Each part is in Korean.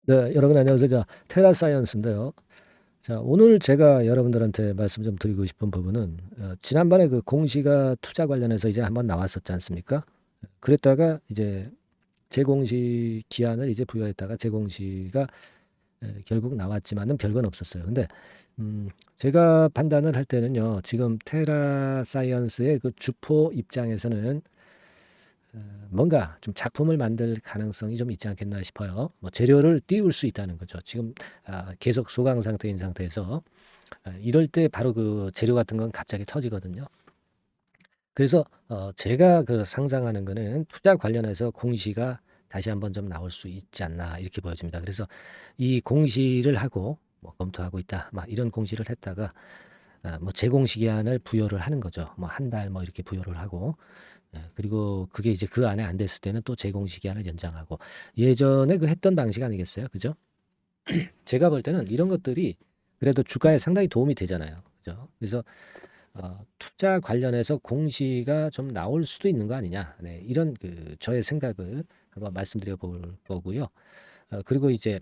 네, 여러분 안녕하세요. 테라 사이언스인데요. 오늘 제가 여러분들한테 말씀 좀 드리고 싶은 부분은 지난번에 그 공시가 투자 관련해서 이제 한번 나왔었지 않습니까? 그랬다가 이제 재공시 기한을 이제 부여했다가 재공시가 결국 나왔지만은 별건 없었어요. 근데 제가 판단을 할 때는요. 지금 테라 사이언스의 그 주포 입장에서는 뭔가 좀 작품을 만들 가능성이 좀 있지 않겠나 싶어요. 뭐 재료를 띄울 수 있다는 거죠. 지금 계속 소강 상태인 상태에서 이럴 때 바로 그 재료 같은 건 갑자기 터지거든요. 그래서 제가 그 상상하는 거는 투자 관련해서 공시가 다시 한번 좀 나올 수 있지 않나 이렇게 보여집니다. 그래서 이 공시를 하고 뭐 검토하고 있다, 막 이런 공시를 했다가 뭐 재공시 기한을 부여를 하는 거죠. 뭐 한 달 뭐 이렇게 부여를 하고 그리고 그게 이제 그 안에 안 됐을 때는 또 재공시 기한을 연장하고 예전에 그 했던 방식 아니겠어요? 그죠? 제가 볼 때는 이런 것들이 그래도 주가에 상당히 도움이 되잖아요. 그죠? 그래서 투자 관련해서 공시가 좀 나올 수도 있는 거 아니냐. 네, 이런 그 저의 생각을 한번 말씀드려 볼 거고요. 그리고 이제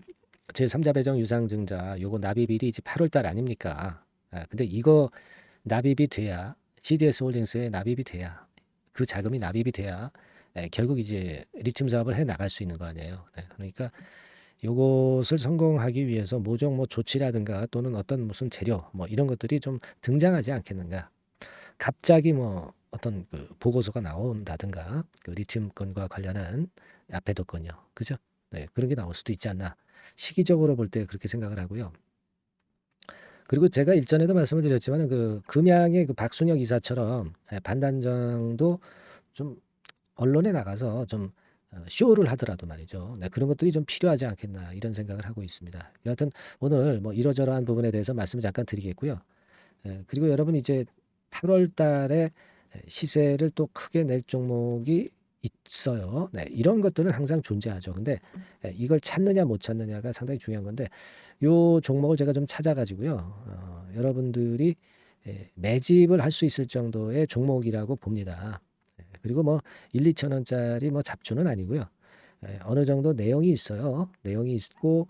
제3자 배정 유상증자 요거 납입일이 이제 8월 달 아닙니까? 근데 이거 납입이 돼야 CDS 홀딩스에 납입이 돼야 그 자금이 납입이 돼야 결국 이제 리튬 사업을 해 나갈 수 있는 거 아니에요. 네, 그러니까 요것을 성공하기 위해서 모종 뭐 조치라든가 또는 어떤 무슨 재료 뭐 이런 것들이 좀 등장하지 않겠는가. 갑자기 뭐 어떤 그 보고서가 나온다든가 그 리튬 건과 관련한 앞에도 건요. 그죠? 네, 그런 게 나올 수도 있지 않나. 시기적으로 볼 때 그렇게 생각을 하고요. 그리고 제가 일전에도 말씀을 드렸지만 그 금양의 그 박순혁 이사처럼 반단장도 좀 언론에 나가서 좀 쇼를 하더라도 말이죠. 네, 그런 것들이 좀 필요하지 않겠나 이런 생각을 하고 있습니다. 여하튼 오늘 뭐 이러저러한 부분에 대해서 말씀을 잠깐 드리겠고요. 그리고 여러분 이제 8월 달에 시세를 또 크게 낼 종목이 있어요. 네, 이런 것들은 항상 존재하죠. 근데 이걸 찾느냐 못 찾느냐가 상당히 중요한 건데 요 종목을 제가 좀 찾아가지고요. 여러분들이 매집을 할 수 있을 정도의 종목이라고 봅니다. 그리고 뭐 1-2천 원짜리 뭐 잡주는 아니고요. 어느 정도 내용이 있어요. 내용이 있고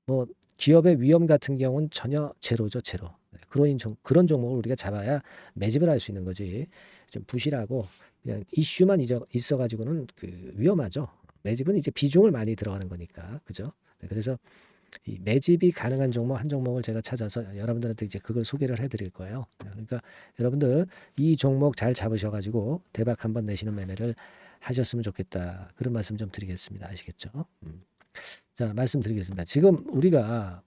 뭐 기업의 위험 같은 경우는 전혀 제로죠, 제로. 그런 종목을 우리가 잡아야 매집을 할 수 있는 거지. 좀 부실하고 그냥 이슈만 있어 가지고는 그 위험하죠. 매집은 이제 비중을 많이 들어가는 거니까. 그죠? 네, 그래서 이 매집이 가능한 종목 한 종목을 제가 찾아서 여러분들한테 이제 그걸 소개를 해 드릴 거예요. 그러니까 여러분들 이 종목 잘 잡으셔 가지고 대박 한번 내시는 매매를 하셨으면 좋겠다. 그런 말씀 좀 드리겠습니다. 아시겠죠? 자, 말씀드리겠습니다. 지금 우리가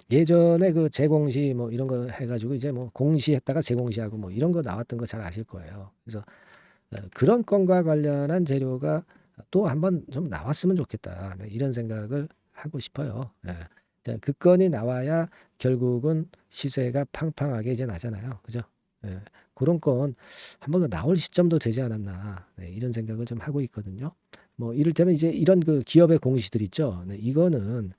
예전에 그 재공시 뭐 이런 거 해가지고 이제 뭐 공시했다가 재공시하고 뭐 이런 거 나왔던 거 잘 아실 거예요. 그래서 그런 건과 관련한 재료가 또 한번 좀 나왔으면 좋겠다. 네, 이런 생각을 하고 싶어요. 자, 그 건이 나와야 결국은 시세가 팡팡하게 이제 나잖아요. 그죠? 예, 그런 건 한번 나올 시점도 되지 않았나. 네, 이런 생각을 좀 하고 있거든요. 뭐 이를테면 이제 이런 그 기업의 공시들 있죠. 네, 이거는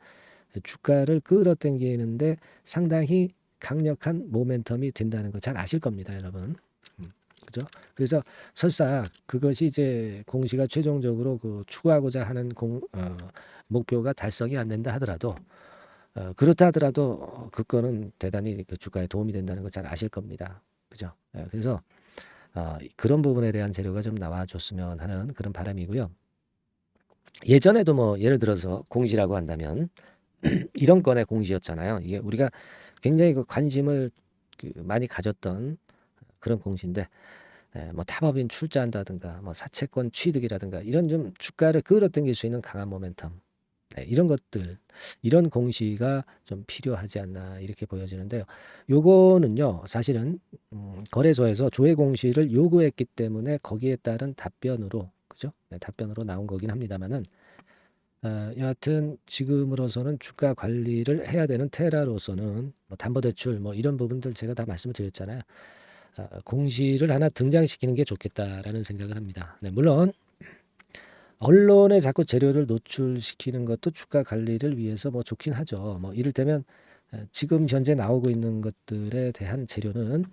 주가를 끌어당기는데 상당히 강력한 모멘텀이 된다는 거 잘 아실 겁니다, 여러분. 그죠? 그래서 설사 그것이 이제 공시가 최종적으로 그 추구하고자 하는 목표가 달성이 안 된다 하더라도 그렇다 하더라도 그 거는 대단히 그 주가에 도움이 된다는 거 잘 아실 겁니다. 그죠? 그래서 그런 부분에 대한 재료가 좀 나와줬으면 하는 그런 바람이고요. 예전에도 뭐 예를 들어서 공시라고 한다면 이런 건의 공시였잖아요. 이게 우리가 굉장히 그 관심을 그 많이 가졌던 그런 공시인데 뭐 타법인 출자한다든가 뭐 사채권 취득이라든가 이런 좀 주가를 끌어당길 수 있는 강한 모멘텀 이런 것들 이런 공시가 좀 필요하지 않나 이렇게 보여지는데요. 요거는요 사실은 거래소에서 조회 공시를 요구했기 때문에 거기에 따른 답변으로 그죠? 네, 답변으로 나온 거긴 합니다만은 여하튼 지금으로서는 주가 관리를 해야 되는 테라로서는 뭐 담보대출 뭐 이런 부분들 제가 다 말씀을 드렸잖아요. 공시를 하나 등장시키는 게 좋겠다라는 생각을 합니다. 네, 물론 언론에 자꾸 재료를 노출시키는 것도 주가 관리를 위해서 뭐 좋긴 하죠. 뭐 이를테면 지금 현재 나오고 있는 것들에 대한 재료는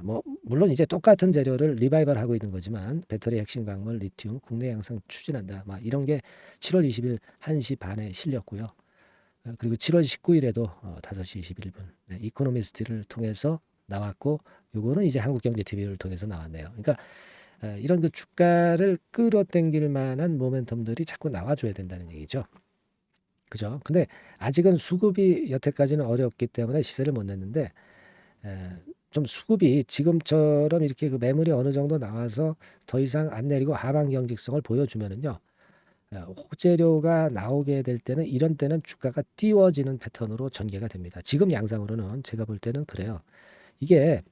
뭐 물론 이제 똑같은 재료를 리바이벌하고 있는 거지만 배터리 핵심 광물 리튬 국내 양성 추진한다. 막 이런 게 7월 20일 1시 반에 실렸고요. 그리고 7월 19일에도 5시 21분 이코노미스트를 통해서 나왔고 요거는 이제 한국경제TV를 통해서 나왔네요. 그러니까 이런 그 주가를 끌어당길 만한 모멘텀들이 자꾸 나와줘야 된다는 얘기죠. 그죠? 근데 아직은 수급이 여태까지는 어렵기 때문에 시세를 못 냈는데 좀 수급이 지금처럼 이렇게 그 매물이 어느 정도 나와서 더 이상 안 내리고 하방 경직성을 보여주면은요. 호재료가 나오게 될 때는 이런 때는 주가가 띄워지는 패턴으로 전개가 됩니다. 지금 양상으로는 제가 볼 때는 그래요. 이게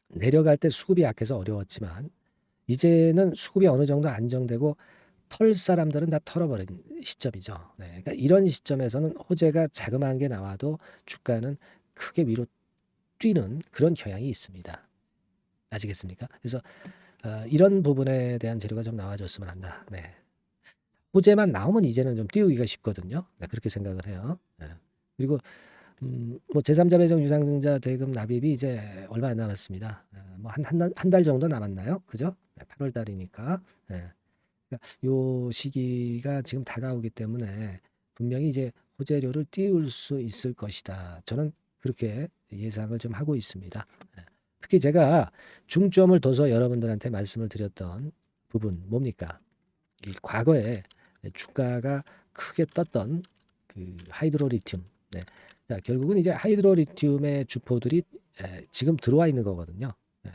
내려갈 때 수급이 약해서 어려웠지만 이제는 수급이 어느 정도 안정되고 털 사람들은 다 털어버린 시점이죠. 네, 그러니까 이런 시점에서는 호재가 자그마한 게 나와도 주가는 크게 위로 뛰는 그런 경향이 있습니다. 아시겠습니까? 그래서 이런 부분에 대한 재료가 좀 나와줬으면 한다. 네. 호재만 나오면 이제는 좀 띄우기가 쉽거든요. 네, 그렇게 생각을 해요. 네. 그리고 뭐 제3자 배정 유상증자 대금 납입이 이제 얼마 안 남았습니다. 한 달 정도 남았나요? 그죠? 8월 달이니까. 네. 그러니까 요 시기가 지금 다가오기 때문에 분명히 이제 호재료를 띄울 수 있을 것이다. 저는 그렇게 예상을 좀 하고 있습니다. 네. 특히 제가 중점을 둬서 여러분들한테 말씀을 드렸던 부분 뭡니까? 이 과거에 주가가 크게 떴던 그 하이드로리튬. 네. 자, 결국은 이제 하이드로리튬의 주포들이 지금 들어와 있는 거거든요. 네.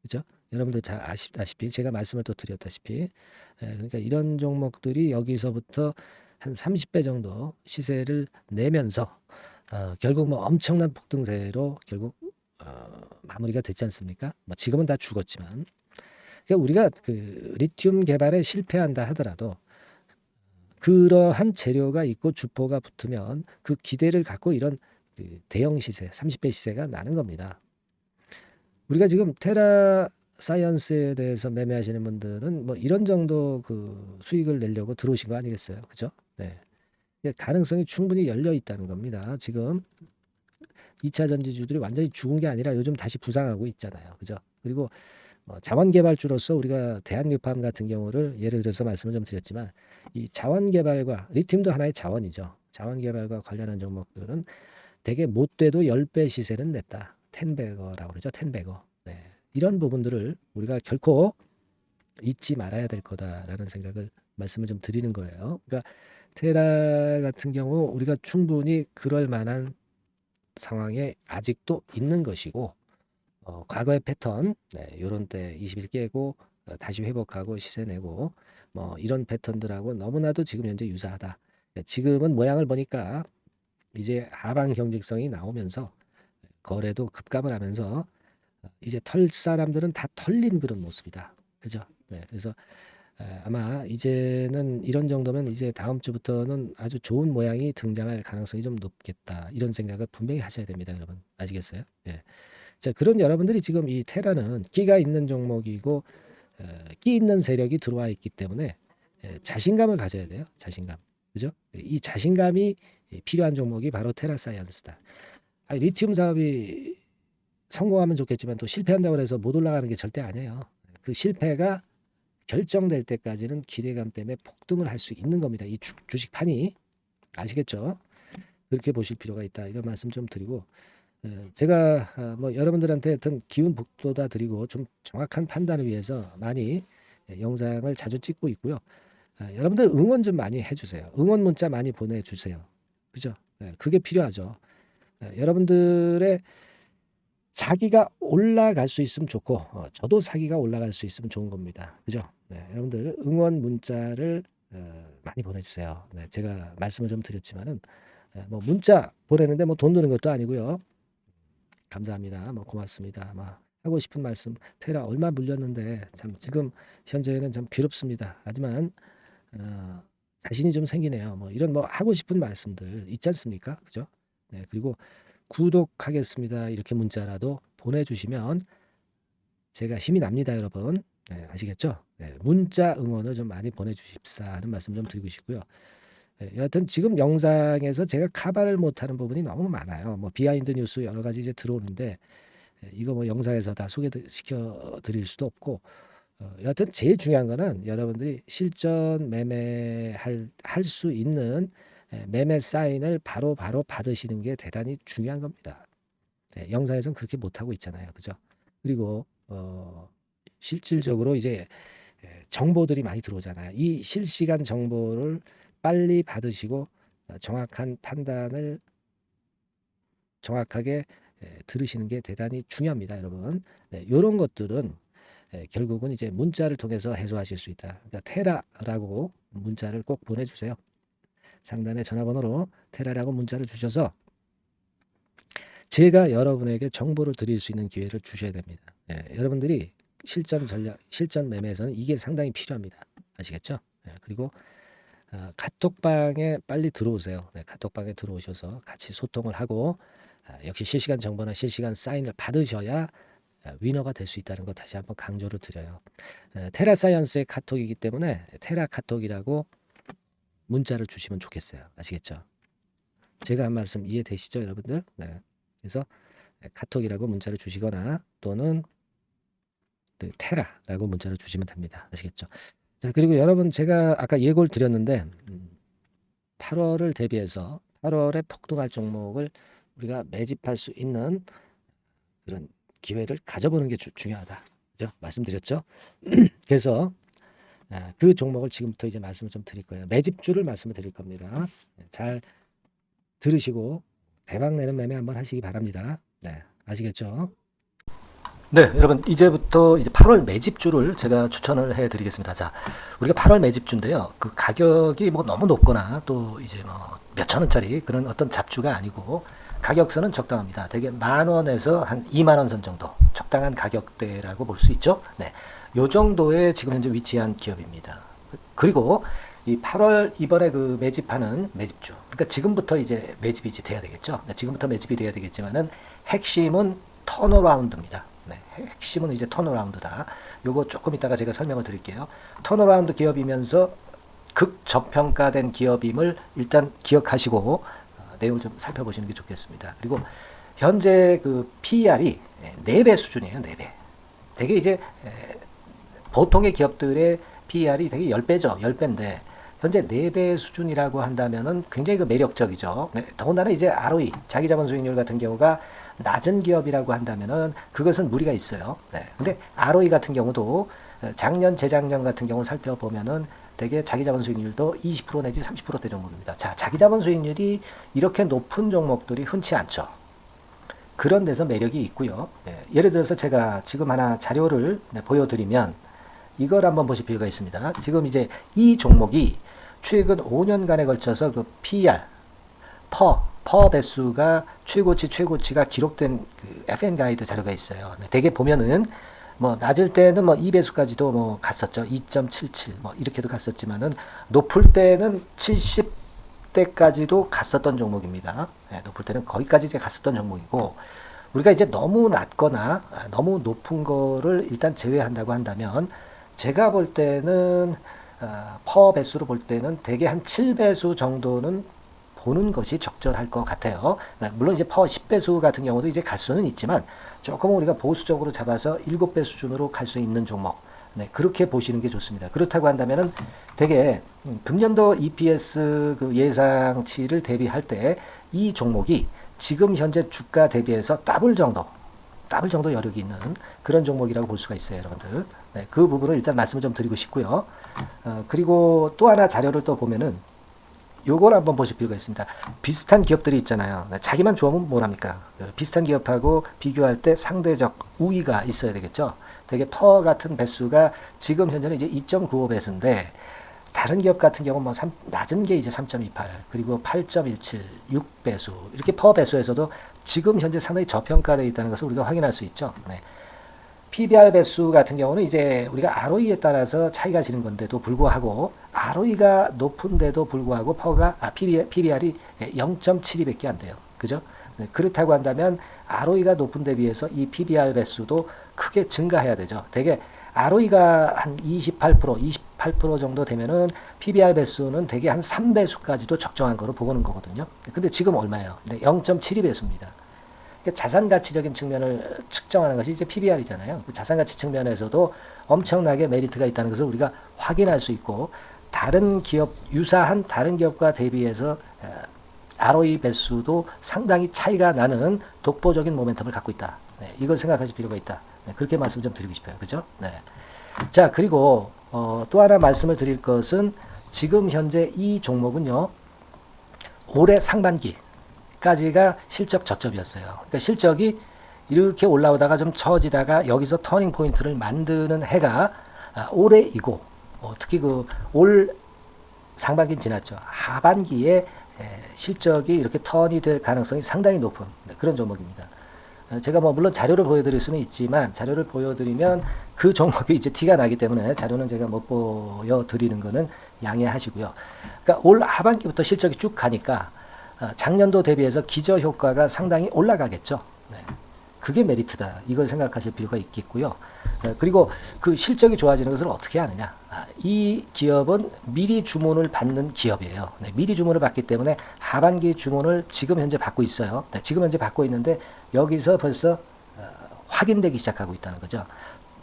그죠? 여러분들 잘 아시다시피 제가 말씀을 또 드렸다시피 그러니까 이런 종목들이 여기서부터 한 30배 정도 시세를 내면서 결국 뭐 엄청난 폭등세로 결국 마무리가 됐지 않습니까? 뭐 지금은 다 죽었지만 그러니까 우리가 그 리튬 개발에 실패한다 하더라도 그러한 재료가 있고 주포가 붙으면 그 기대를 갖고 이런 그 대형 시세, 30배 시세가 나는 겁니다. 우리가 지금 테라 사이언스에 대해서 매매하시는 분들은 뭐 이런 정도 그 수익을 내려고 들어오신 거 아니겠어요? 그죠? 네. 가능성이 충분히 열려 있다는 겁니다. 지금 2차 전지주들이 완전히 죽은 게 아니라 요즘 다시 부상하고 있잖아요. 그죠? 그리고 자원 개발주로서 우리가 대한유팜 같은 경우를 예를 들어서 말씀을 좀 드렸지만 이 자원 개발과 리튬도 하나의 자원이죠. 자원 개발과 관련한 종목들은 대개 못 돼도 10배 시세는 냈다. 텐베거라고 그러죠. 텐베거. 네. 이런 부분들을 우리가 결코 잊지 말아야 될 거다라는 생각을 말씀을 좀 드리는 거예요. 그러니까 테라 같은 경우 우리가 충분히 그럴 만한 상황에 아직도 있는 것이고 과거의 패턴 요런 때 20일 깨고 다시 회복하고 시세 내고 뭐 이런 패턴들하고 너무나도 지금 현재 유사하다. 지금은 모양을 보니까 이제 하방 경직성이 나오면서 거래도 급감을 하면서 이제 털 사람들은 다 털린 그런 모습이다. 그죠? 네, 그래서 아마 이제는 이런 정도면 이제 다음 주부터는 아주 좋은 모양이 등장할 가능성이 좀 높겠다. 이런 생각을 분명히 하셔야 됩니다, 여러분. 아시겠어요? 네. 자, 그런 여러분들이 지금 이 테라는 끼가 있는 종목이고 끼 있는 세력이 들어와 있기 때문에 자신감을 가져야 돼요. 자신감. 그죠? 이 자신감이 필요한 종목이 바로 테라 사이언스다. 리튬 사업이 성공하면 좋겠지만 또 실패한다고 해서 못 올라가는 게 절대 아니에요. 그 실패가 결정될 때까지는 기대감 때문에 폭등을 할 수 있는 겁니다. 이 주식판이 아시겠죠? 그렇게 보실 필요가 있다. 이런 말씀 좀 드리고 제가 뭐 여러분들한테 어떤 기운 북돋아 드리고 좀 정확한 판단을 위해서 많이 영상을 자주 찍고 있고요. 여러분들 응원 좀 많이 해주세요. 응원 문자 많이 보내주세요. 그죠? 그게 필요하죠. 여러분들의 사기가 올라갈 수 있으면 좋고 저도 사기가 올라갈 수 있으면 좋은 겁니다. 그죠? 여러분들 응원 문자를 많이 보내주세요. 제가 말씀을 좀 드렸지만은 뭐 문자 보내는데 뭐 돈 드는 것도 아니고요. 감사합니다. 뭐 고맙습니다. 막 하고 싶은 말씀 테라 얼마 물렸는데 참 지금 현재는 참 괴롭습니다. 하지만 자신이 좀 생기네요. 뭐 이런 뭐 하고 싶은 말씀들 있지 않습니까? 그죠? 네, 그리고 구독하겠습니다. 이렇게 문자라도 보내주시면 제가 힘이 납니다, 여러분. 네, 아시겠죠? 네, 문자 응원을 좀 많이 보내주십사 하는 말씀 좀 드리고 싶고요. 여하튼 지금 영상에서 제가 카바를 못하는 부분이 너무 많아요. 뭐 비하인드 뉴스 여러 가지 이제 들어오는데 이거 뭐 영상에서 다 소개시켜 드릴 수도 없고, 여하튼 제일 중요한 거는 여러분들이 실전 매매할 수 있는 매매 사인을 바로 받으시는 게 대단히 중요한 겁니다. 영상에서는 그렇게 못하고 있잖아요. 그죠? 그리고 실질적으로 이제 정보들이 많이 들어오잖아요. 이 실시간 정보를 빨리 받으시고 정확한 판단을 정확하게 들으시는 게 대단히 중요합니다, 여러분. 요런 것들은 결국은 이제 문자를 통해서 해소하실 수 있다. 그러니까 테라라고 문자를 꼭 보내주세요. 상단의 전화번호로 테라라고 문자를 주셔서 제가 여러분에게 정보를 드릴 수 있는 기회를 주셔야 됩니다. 여러분들이 실전 전략, 실전 매매에서는 이게 상당히 필요합니다. 아시겠죠? 그리고 카톡방에 빨리 들어오세요. 카톡방에 들어오셔서 같이 소통을 하고 역시 실시간 정보나 실시간 사인을 받으셔야 위너가 될 수 있다는 거 다시 한번 강조를 드려요. 테라사이언스의 카톡이기 때문에 테라 카톡이라고 문자를 주시면 좋겠어요. 아시겠죠? 제가 한 말씀 이해되시죠, 여러분들? 네. 그래서 카톡이라고 문자를 주시거나 또는 테라라고 문자를 주시면 됩니다. 아시겠죠? 자, 그리고 여러분 제가 아까 예고를 드렸는데 8월을 대비해서 8월에 폭등할 종목을 우리가 매집할 수 있는 그런 기회를 가져보는 게 중요하다. 그죠? 말씀드렸죠? 그래서 그 종목을 지금부터 이제 말씀을 좀 드릴 거예요. 매집주를 말씀을 드릴 겁니다. 잘 들으시고 대박 내는 매매 한번 하시기 바랍니다. 네, 아시겠죠? 네, 여러분 이제부터 이제 8월 매집주를 제가 추천을 해드리겠습니다. 자, 우리가 8월 매집주인데요. 그 가격이 뭐 너무 높거나 또 이제 뭐 몇천 원짜리 그런 어떤 잡주가 아니고 가격선은 적당합니다. 대개 10,000원에서 한 20,000원 선 정도 적당한 가격대라고 볼 수 있죠. 네, 요 정도에 지금 현재 위치한 기업입니다. 그리고 이 8월 이번에 그 매집하는 매집주, 그러니까 지금부터 이제 매집이 이제 돼야 되겠죠. 네, 지금부터 매집이 돼야 되겠지만은 핵심은 턴어라운드입니다. 네, 핵심은 이제 턴어라운드다. 요거 조금 이따가 제가 설명을 드릴게요. 턴어라운드 기업이면서 극저평가된 기업임을 일단 기억하시고 내용을 좀 살펴보시는 게 좋겠습니다. 그리고 현재 그 PER이 4배 수준이에요. 4배. 되게 이제 보통의 기업들의 PER이 되게 10배죠. 10배인데 현재 4배 수준이라고 한다면은 굉장히 그 매력적이죠. 네, 더군다나 이제 ROE, 자기자본 수익률 같은 경우가 낮은 기업이라고 한다면은 그것은 무리가 있어요. 네. 근데 ROE 같은 경우도 작년, 재작년 같은 경우 살펴보면은 되게 자기자본 수익률도 20% 내지 30%대 종목입니다. 자, 자기자본 수익률이 이렇게 높은 종목들이 흔치 않죠. 그런 데서 매력이 있고요. 네. 예를 들어서 제가 지금 하나 자료를 보여드리면 이걸 한번 보실 필요가 있습니다. 지금 이제 이 종목이 최근 5년간에 걸쳐서 그 PER, 퍼 배수가 최고치가 기록된 그 FN 가이드 자료가 있어요. 대개 보면은 뭐 낮을 때는 뭐 2배수까지도 뭐 갔었죠. 2.77 뭐 이렇게도 갔었지만은 높을 때는 70대까지도 갔었던 종목입니다. 네, 높을 때는 거기까지 이제 갔었던 종목이고 우리가 이제 너무 낮거나 너무 높은 거를 일단 제외한다고 한다면 제가 볼 때는 퍼 배수로 볼 때는 대개 한 7배수 정도는 보는 것이 적절할 것 같아요. 물론 이제 퍼 10배수 같은 경우도 이제 갈 수는 있지만 조금 우리가 보수적으로 잡아서 7배 수준으로 갈 수 있는 종목. 네, 그렇게 보시는 게 좋습니다. 그렇다고 한다면은 되게 금년도 EPS 그 예상치를 대비할 때 이 종목이 지금 현재 주가 대비해서 더블 정도 여력이 있는 그런 종목이라고 볼 수가 있어요, 여러분들. 네, 그 부분을 일단 말씀을 좀 드리고 싶고요. 그리고 또 하나 자료를 또 보면은 요걸 한번 보실 필요가 있습니다. 비슷한 기업들이 있잖아요. 자기만 좋으면 뭐랍니까? 비슷한 기업하고 비교할 때 상대적 우위가 있어야 되겠죠. 되게 퍼 같은 배수가 지금 현재는 이제 2.95배수인데 다른 기업 같은 경우는 뭐 낮은 게 이제 3.28 그리고 8.17 6배수 이렇게 퍼 배수에서도 지금 현재 상당히 저평가되어 있다는 것을 우리가 확인할 수 있죠. 네. PBR 배수 같은 경우는 이제 우리가 ROE에 따라서 차이가 지는 건데도 불구하고 ROE가 높은데도 불구하고 PBR이 0.72밖에 안 돼요. 그죠? 네, 그렇다고 한다면 ROE가 높은 데 비해서 이 PBR 배수도 크게 증가해야 되죠. 되게 ROE가 한 28% 정도 되면은 PBR 배수는 되게 한 3배수까지도 적정한 거로 보고는 거거든요. 근데 지금 얼마예요? 네, 0.72배수입니다. 그러니까 자산 가치적인 측면을 측정하는 것이 이제 PBR이잖아요. 그 자산 가치 측면에서도 엄청나게 메리트가 있다는 것을 우리가 확인할 수 있고, 다른 기업, 유사한 다른 기업과 대비해서 ROE 배수도 상당히 차이가 나는 독보적인 모멘텀을 갖고 있다. 네, 이걸 생각하실 필요가 있다. 네, 그렇게 말씀 좀 드리고 싶어요. 그죠? 네. 자, 그리고 또 하나 말씀을 드릴 것은, 지금 현재 이 종목은요, 올해 상반기까지가 실적 저점이었어요. 그러니까 실적이 이렇게 올라오다가 좀 처지다가 여기서 터닝 포인트를 만드는 해가 올해이고, 특히 그 올 상반기는 지났죠. 하반기에 실적이 이렇게 턴이 될 가능성이 상당히 높은 그런 종목입니다. 제가 뭐 물론 자료를 보여드릴 수는 있지만, 자료를 보여드리면 그 종목이 이제 티가 나기 때문에 자료는 제가 못 보여드리는 거는 양해하시고요. 그러니까 올 하반기부터 실적이 쭉 가니까 작년도 대비해서 기저 효과가 상당히 올라가겠죠. 네. 그게 메리트다. 이걸 생각하실 필요가 있겠고요. 그리고 그 실적이 좋아지는 것을 어떻게 하느냐. 이 기업은 미리 주문을 받는 기업이에요. 네, 미리 주문을 받기 때문에 하반기 주문을 지금 현재 받고 있어요. 네, 지금 현재 받고 있는데 여기서 벌써 확인되기 시작하고 있다는 거죠.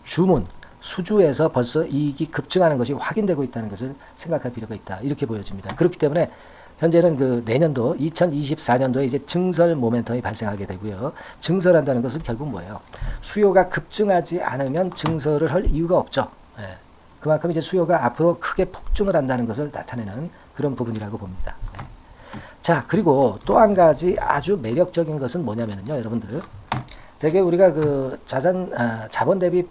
주문, 수주에서 벌써 이익이 급증하는 것이 확인되고 있다는 것을 생각할 필요가 있다. 이렇게 보여집니다. 그렇기 때문에 현재는 그 내년도 2024년도에 이제 증설 모멘텀이 발생하게 되고요. 증설한다는 것은 결국 뭐예요? 수요가 급증하지 않으면 증설을 할 이유가 없죠. 예. 그만큼 이제 수요가 앞으로 크게 폭증을 한다는 것을 나타내는 그런 부분이라고 봅니다. 네. 자, 그리고 또 한 가지 아주 매력적인 것은 뭐냐면요, 여러분들. 되게 우리가 그 자본 대비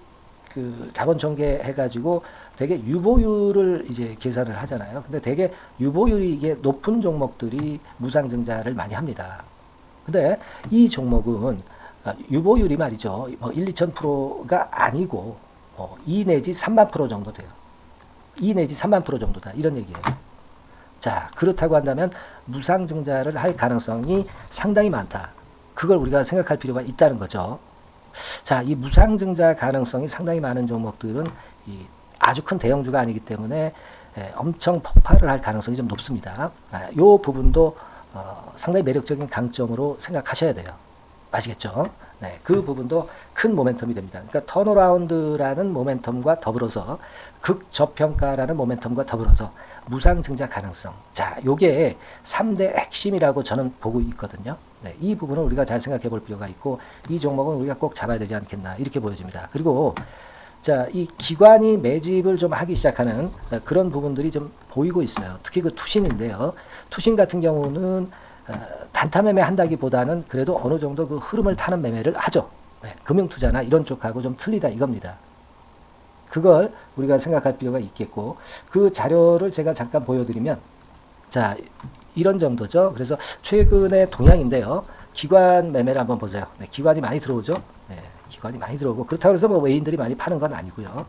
그 자본 총계 해가지고 되게 유보율을 이제 계산을 하잖아요. 근데 되게 유보율이 이게 높은 종목들이 무상증자를 많이 합니다. 근데 이 종목은 유보율이 말이죠. 뭐 1, 2,000%가 아니고 2 내지 3만 프로 정도 돼요. 2 내지 3만 프로 정도다. 이런 얘기예요. 자, 그렇다고 한다면 무상증자를 할 가능성이 상당히 많다. 그걸 우리가 생각할 필요가 있다는 거죠. 자, 이 무상증자 가능성이 상당히 많은 종목들은 아주 큰 대형주가 아니기 때문에 엄청 폭발을 할 가능성이 좀 높습니다. 이 부분도 상당히 매력적인 강점으로 생각하셔야 돼요. 아시겠죠? 네, 그 부분도 큰 모멘텀이 됩니다. 그러니까 턴어라운드라는 모멘텀과 더불어서 극저평가라는 모멘텀과 더불어서 무상증자 가능성. 자, 요게 3대 핵심이라고 저는 보고 있거든요. 네, 이 부분을 우리가 잘 생각해 볼 필요가 있고, 이 종목은 우리가 꼭 잡아야 되지 않겠나 이렇게 보여집니다. 그리고 자, 이 기관이 매집을 좀 하기 시작하는 그런 부분들이 좀 보이고 있어요. 특히 그 투신인데요. 투신 같은 경우는 단타 매매 한다기보다는 그래도 어느 정도 그 흐름을 타는 매매를 하죠. 네, 금융투자나 이런 쪽하고 좀 틀리다 이겁니다. 그걸 우리가 생각할 필요가 있겠고, 그 자료를 제가 잠깐 보여드리면, 자, 이런 정도죠. 그래서 최근의 동향인데요. 기관 매매를 한번 보세요. 네, 기관이 많이 들어오죠. 네, 기관이 많이 들어오고, 그렇다고 해서 뭐 외인들이 많이 파는 건 아니고요.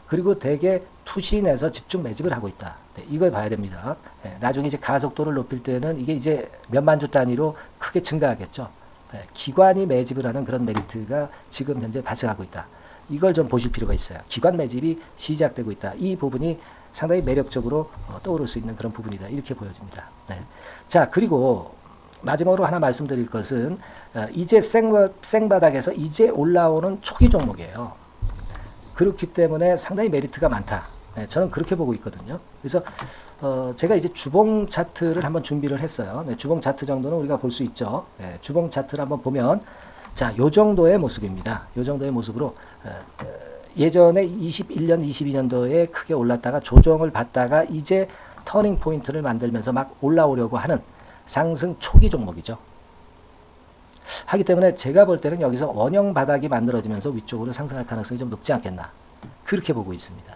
그리고 대개 투신에서 집중 매집을 하고 있다. 네, 이걸 봐야 됩니다. 네, 나중에 이제 가속도를 높일 때는 이게 이제 몇만 주 단위로 크게 증가하겠죠. 네, 기관이 매집을 하는 그런 메리트가 지금 현재 발생하고 있다. 이걸 좀 보실 필요가 있어요. 기관 매집이 시작되고 있다. 이 부분이 상당히 매력적으로 떠오를 수 있는 그런 부분이다. 이렇게 보여집니다. 네. 자, 그리고 마지막으로 하나 말씀드릴 것은 이제 생바닥에서 이제 올라오는 초기 종목이에요. 그렇기 때문에 상당히 메리트가 많다. 네, 저는 그렇게 보고 있거든요. 그래서 제가 이제 주봉 차트를 한번 준비를 했어요. 네, 주봉 차트 정도는 우리가 볼 수 있죠. 네, 주봉 차트를 한번 보면, 자, 요 정도의 모습입니다. 요 정도의 모습으로 예전에 21년, 22년도에 크게 올랐다가 조정을 받다가 이제 터닝 포인트를 만들면서 막 올라오려고 하는 상승 초기 종목이죠. 하기 때문에 제가 볼 때는 여기서 원형 바닥이 만들어지면서 위쪽으로 상승할 가능성이 좀 높지 않겠나. 그렇게 보고 있습니다.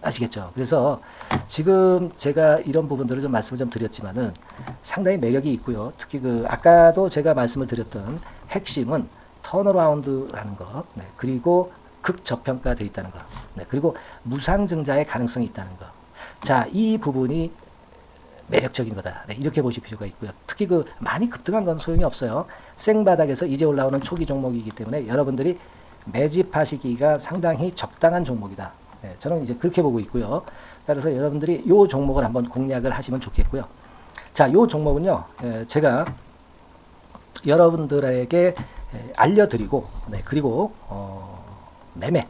아시겠죠? 그래서 지금 제가 이런 부분들을 좀 말씀을 좀 드렸지만은 상당히 매력이 있고요. 특히 그 아까도 제가 말씀을 드렸던 핵심은 턴어라운드라는 거, 네, 그리고 극저평가되어 있다는 거, 네, 그리고 무상증자의 가능성이 있다는 거. 자, 이 부분이 매력적인 거다. 네, 이렇게 보실 필요가 있고요. 특히 그 많이 급등한 건 소용이 없어요. 생바닥에서 이제 올라오는 초기 종목이기 때문에 여러분들이 매집하시기가 상당히 적당한 종목이다. 네, 저는 이제 그렇게 보고 있고요. 그래서 여러분들이 이 종목을 한번 공략을 하시면 좋겠고요. 자, 이 종목은요, 제가 여러분들에게 알려드리고, 네, 그리고 매매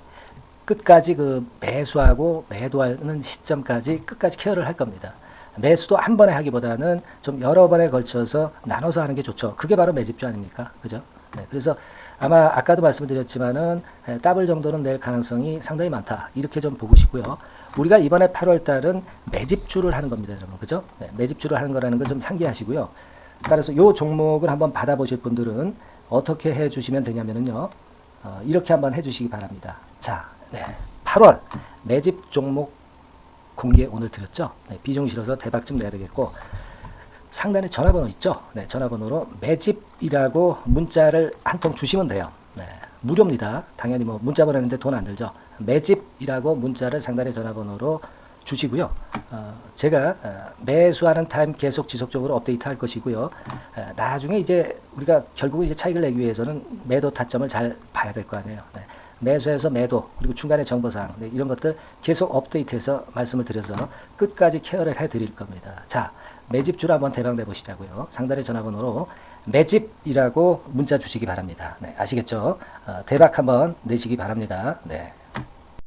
끝까지 그 매수하고 매도하는 시점까지 끝까지 케어를 할 겁니다. 매수도 한 번에 하기보다는 좀 여러 번에 걸쳐서 나눠서 하는 게 좋죠. 그게 바로 매집주 아닙니까? 그죠? 네, 그래서 아마 아까도 말씀드렸지만은 더블 정도는 낼 가능성이 상당히 많다. 이렇게 좀 보시고요. 우리가 이번에 8월 달은 매집주를 하는 겁니다, 여러분. 그죠? 네, 매집주를 하는 거라는 걸 좀 상기하시고요. 따라서 요 종목을 한번 받아보실 분들은 어떻게 해 주시면 되냐면요. 이렇게 한번 해 주시기 바랍니다. 자, 네, 8월 매집 종목 공개 오늘 드렸죠. 네, 비중 실어서 대박 좀 내야 되겠고, 상단에 전화번호 있죠. 네, 전화번호로 매집이라고 문자를 한 통 주시면 돼요. 네, 무료입니다. 당연히 뭐 문자 보내는데 돈 안 들죠. 매집이라고 문자를 상단에 전화번호로 주시고요. 제가 매수하는 타임 계속 지속적으로 업데이트 할 것이고요. 나중에 이제 우리가 결국 이제 차익을 내기 위해서는 매도 타점을 잘 봐야 될 거 아니에요. 네. 매수해서 매도, 그리고 중간에 정보사항, 네, 이런 것들 계속 업데이트해서 말씀을 드려서 끝까지 케어를 해드릴 겁니다. 자, 매집주를 한번 대박 내보시자고요. 상단의 전화번호로 매집이라고 문자 주시기 바랍니다. 네, 아시겠죠? 대박 한번 내시기 바랍니다. 네.